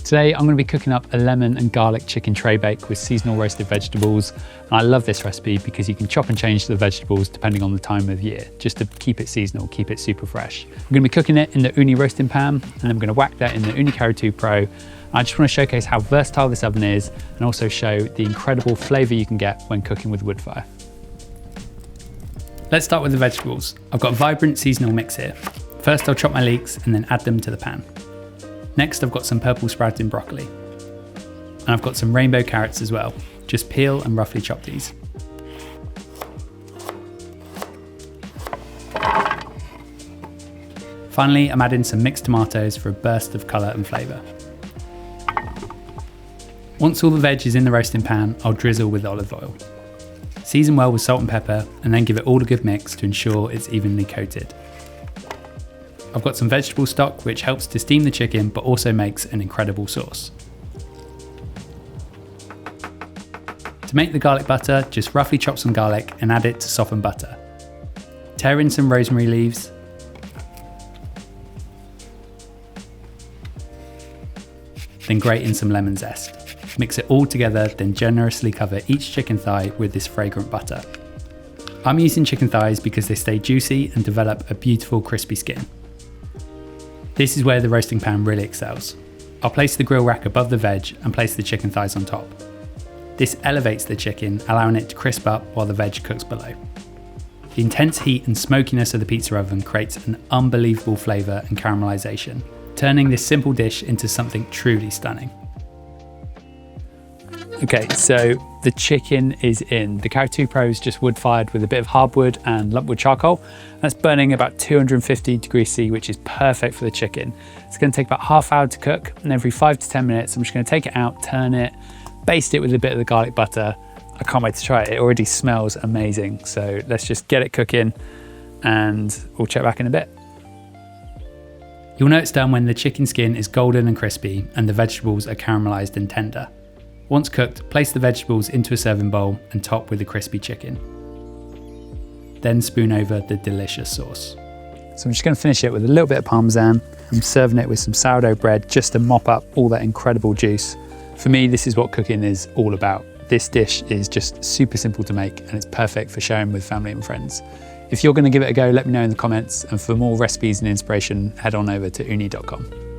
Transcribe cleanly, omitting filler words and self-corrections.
Today I'm going to be cooking up a lemon and garlic chicken tray bake with seasonal roasted vegetables. And I love this recipe because you can chop and change the vegetables depending on the time of year, just to keep it seasonal, keep it super fresh. I'm going to be cooking it in the Ooni Roasting Pan, and then I'm going to whack that in the Ooni Karu 2 Pro. And I just want to showcase how versatile this oven is and also show the incredible flavour you can get when cooking with wood fire. Let's start with the vegetables. I've got a vibrant seasonal mix here. First I'll chop my leeks and then add them to the pan. Next I've got some purple sprouting broccoli. And I've got some rainbow carrots as well. Just peel and roughly chop these. Finally, I'm adding some mixed tomatoes for a burst of colour and flavour. Once all the veg is in the roasting pan, I'll drizzle with olive oil. Season well with salt and pepper and then give it all a good mix to ensure it's evenly coated. I've got some vegetable stock which helps to steam the chicken but also makes an incredible sauce. To make the garlic butter, just roughly chop some garlic and add it to soften butter. Tear in some rosemary leaves. Then grate in some lemon zest. Mix it all together, then generously cover each chicken thigh with this fragrant butter. I'm using chicken thighs because they stay juicy and develop a beautiful crispy skin. This is where the roasting pan really excels. I'll place the grill rack above the veg and place the chicken thighs on top. This elevates the chicken, allowing it to crisp up while the veg cooks below. The intense heat and smokiness of the pizza oven creates an unbelievable flavour and caramelization, turning this simple dish into something truly stunning. Okay, so the chicken is in. The Karu 2 Pro is just wood fired with a bit of hardwood and lumpwood charcoal. That's burning about 250 degrees C, which is perfect for the chicken. It's going to take about half hour to cook, and every 5 to 10 minutes, I'm just going to take it out, turn it, baste it with a bit of the garlic butter. I can't wait to try it. It already smells amazing. So let's just get it cooking and we'll check back in a bit. You'll know it's done when the chicken skin is golden and crispy and the vegetables are caramelized and tender. Once cooked, place the vegetables into a serving bowl and top with the crispy chicken. Then spoon over the delicious sauce. So I'm just going to finish it with a little bit of parmesan. I'm serving it with some sourdough bread just to mop up all that incredible juice. For me, this is what cooking is all about. This dish is just super simple to make and it's perfect for sharing with family and friends. If you're going to give it a go, let me know in the comments, and for more recipes and inspiration, head on over to ooni.com.